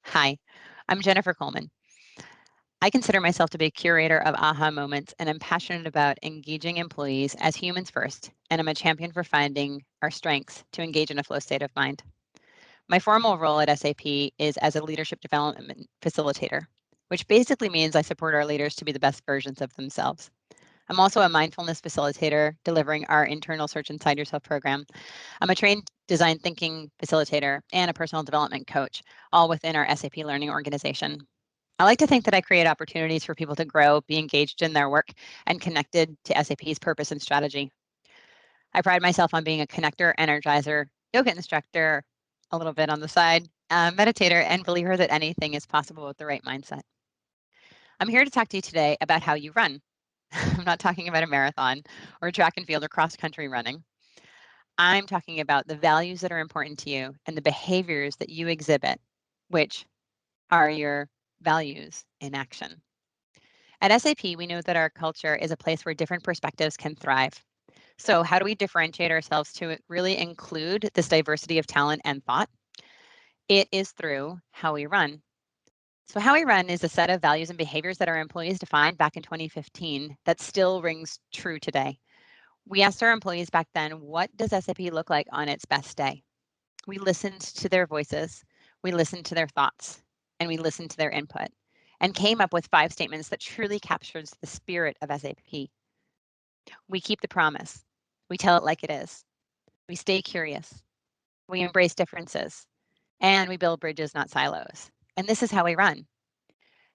Hi, I'm Jennifer Coleman. I consider myself to be a curator of aha moments, and I'm passionate about engaging employees as humans first, and I'm a champion for finding our strengths to engage in a flow state of mind. My formal role at SAP is as a leadership development facilitator, which basically means I support our leaders to be the best versions of themselves. I'm also a mindfulness facilitator delivering our internal Search Inside Yourself program. I'm a trained design thinking facilitator and a personal development coach, all within our SAP Learning organization. I like to think that I create opportunities for people to grow, be engaged in their work, and connected to SAP's purpose and strategy. I pride myself on being a connector, energizer, yoga instructor, a little bit on the side, meditator, and believer that anything is possible with the right mindset. I'm here to talk to you today about how you run. I'm not talking about a marathon or track and field or cross country running. I'm talking about the values that are important to you and the behaviors that you exhibit, which are your values in action. At SAP, we know that our culture is a place where different perspectives can thrive. So, how do we differentiate ourselves to really include this diversity of talent and thought? It is through how we run. So, how we run is a set of values and behaviors that our employees defined back in 2015 that still rings true today. We asked our employees back then, what does SAP look like on its best day? We listened to their voices, we listened to their thoughts, and we listened to their input and came up with 5 statements that truly captures the spirit of SAP. We keep the promise. We tell it like it is. We stay curious. We embrace differences. And we build bridges, not silos. And this is how we run.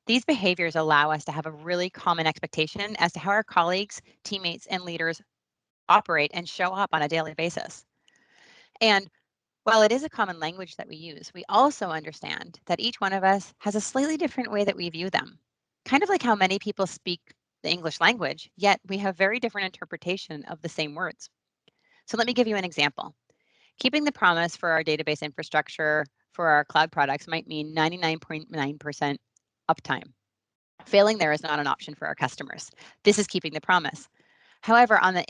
These behaviors allow us to have a really common expectation as to how our colleagues, teammates, and leaders operate and show up on a daily basis. And while it is a common language that we use, we also understand that each one of us has a slightly different way that we view them. Kind of like how many people speak the English language, yet we have very different interpretation of the same words. So let me give you an example. Keeping the promise for our database infrastructure for our cloud products might mean 99.9% uptime. Failing there is not an option for our customers. This is keeping the promise. However, on the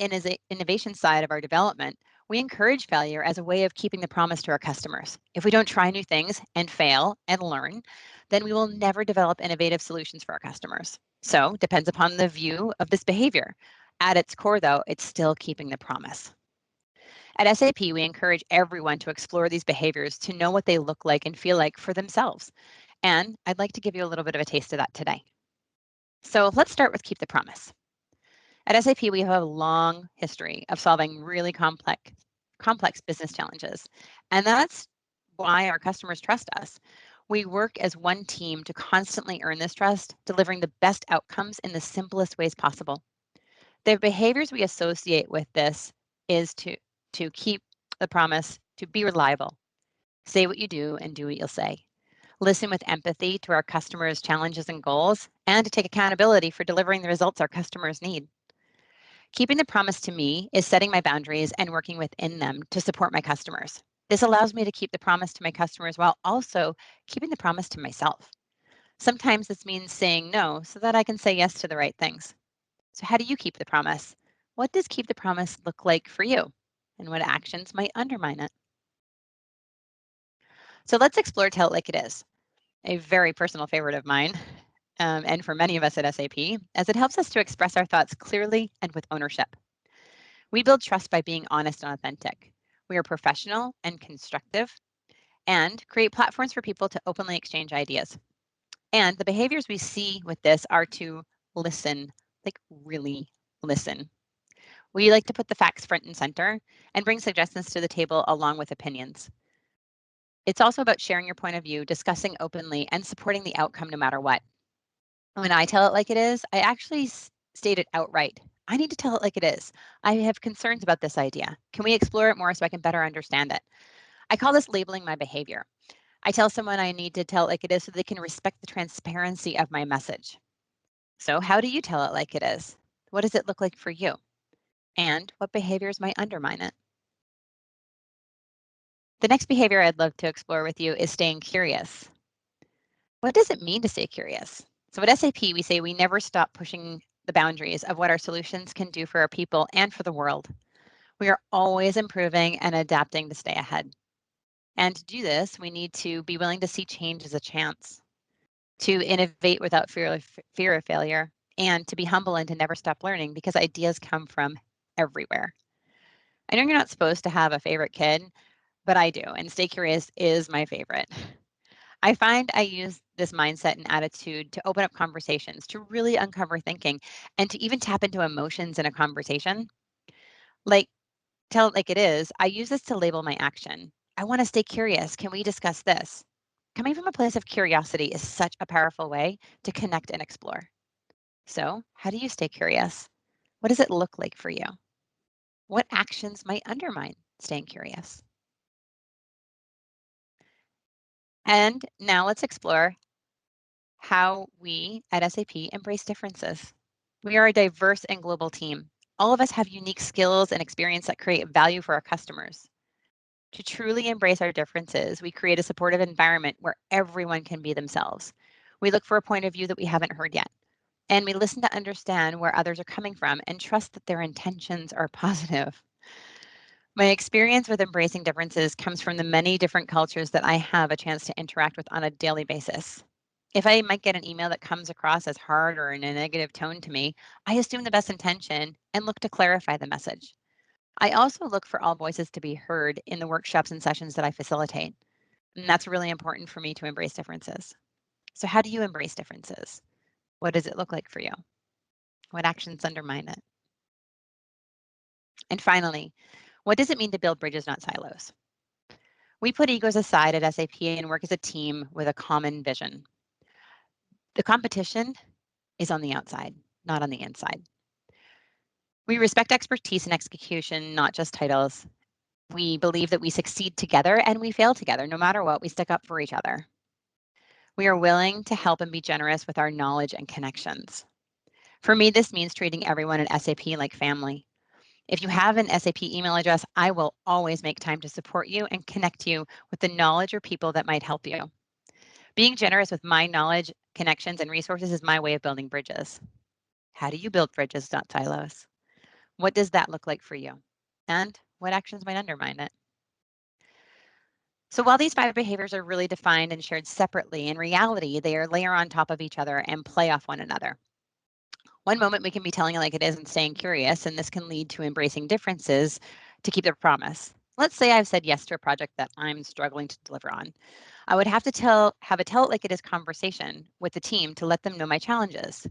innovation side of our development, we encourage failure as a way of keeping the promise to our customers. If we don't try new things and fail and learn, then we will never develop innovative solutions for our customers. So, depends upon the view of this behavior. At its core, though, it's still keeping the promise. At SAP, we encourage everyone to explore these behaviors to know what they look like and feel like for themselves. And I'd like to give you a little bit of a taste of that today. So let's start with keep the promise. At SAP, we have a long history of solving really complex business challenges. And that's why our customers trust us. We work as one team to constantly earn this trust, delivering the best outcomes in the simplest ways possible. The behaviors we associate with this is to keep the promise, to be reliable, say what you do and do what you'll say, listen with empathy to our customers' challenges and goals, and to take accountability for delivering the results our customers need. Keeping the promise to me is setting my boundaries and working within them to support my customers. This allows me to keep the promise to my customers while also keeping the promise to myself. Sometimes this means saying no so that I can say yes to the right things. So, how do you keep the promise? What does keep the promise look like for you? And what actions might undermine it? So, let's explore Tell It Like It Is, a very personal favorite of mine, and for many of us at SAP, as it helps us to express our thoughts clearly and with ownership. We build trust by being honest and authentic. We are professional and constructive and create platforms for people to openly exchange ideas. And the behaviors we see with this are to listen, like really listen. We like to put the facts front and center and bring suggestions to the table along with opinions. It's also about sharing your point of view, discussing openly, and supporting the outcome no matter what. When I tell it like it is, I actually state it outright. I need to tell it like it is. I have concerns about this idea. Can we explore it more so I can better understand it? I call this labeling my behavior. I tell someone I need to tell it like it is so they can respect the transparency of my message. So, how do you tell it like it is? What does it look like for you? And what behaviors might undermine it? The next behavior I'd love to explore with you is staying curious. What does it mean to stay curious? So at SAP, we say we never stop pushing the boundaries of what our solutions can do for our people and for the world. We are always improving and adapting to stay ahead. And to do this, we need to be willing to see change as a chance, to innovate without fear of failure, and to be humble and to never stop learning because ideas come from everywhere. I know you're not supposed to have a favorite kid, but I do, and stay curious is my favorite. I find I use this mindset and attitude to open up conversations, to really uncover thinking, and to even tap into emotions in a conversation. Like, tell it like it is. I use this to label my action. I want to stay curious. Can we discuss this? Coming from a place of curiosity is such a powerful way to connect and explore. So, how do you stay curious? What does it look like for you? What actions might undermine staying curious? And now let's explore how we at SAP embrace differences. We are a diverse and global team. All of us have unique skills and experience that create value for our customers. To truly embrace our differences, we create a supportive environment where everyone can be themselves. We look for a point of view that we haven't heard yet, and we listen to understand where others are coming from and trust that their intentions are positive. My experience with embracing differences comes from the many different cultures that I have a chance to interact with on a daily basis. If I might get an email that comes across as hard or in a negative tone to me, I assume the best intention and look to clarify the message. I also look for all voices to be heard in the workshops and sessions that I facilitate. And that's really important for me to embrace differences. So, how do you embrace differences? What does it look like for you? What actions undermine it? And finally, what does it mean to build bridges, not silos? We put egos aside at SAP and work as a team with a common vision. The competition is on the outside, not on the inside. We respect expertise and execution, not just titles. We believe that we succeed together and we fail together. No matter what, we stick up for each other. We are willing to help and be generous with our knowledge and connections. For me, this means treating everyone at SAP like family. If you have an SAP email address, I will always make time to support you and connect you with the knowledge or people that might help you. Being generous with my knowledge, connections, and resources is my way of building bridges. How do you build bridges, not silos? What does that look like for you? And what actions might undermine it? So while these five behaviors are really defined and shared separately, in reality, they are layer on top of each other and play off one another. One moment we can be telling it like it is and staying curious, and this can lead to embracing differences to keep their promise. Let's say I've said yes to a project that I'm struggling to deliver on. I would have to have a tell it like it is conversation with the team to let them know my challenges.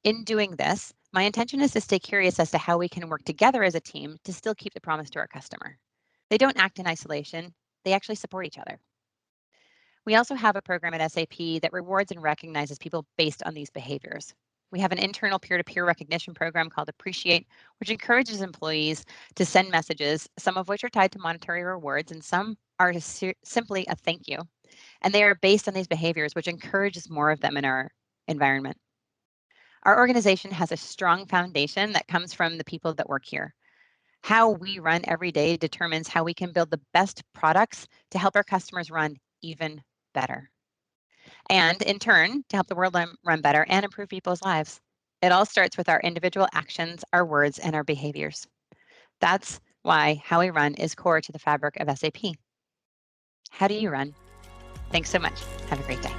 In doing this, my intention is to stay curious as to how we can work together as a team to still keep the promise to our customer. They don't act in isolation, they actually support each other. We also have a program at SAP that rewards and recognizes people based on these behaviors. We have an internal peer-to-peer recognition program called Appreciate, which encourages employees to send messages, some of which are tied to monetary rewards and some are simply a thank you. And they are based on these behaviors, which encourages more of them in our environment. Our organization has a strong foundation that comes from the people that work here. How we run every day determines how we can build the best products to help our customers run even better. And in turn, to help the world run better and improve people's lives. It all starts with our individual actions, our words, and our behaviors. That's why how we run is core to the fabric of SAP. How do you run? Thanks so much. Have a great day.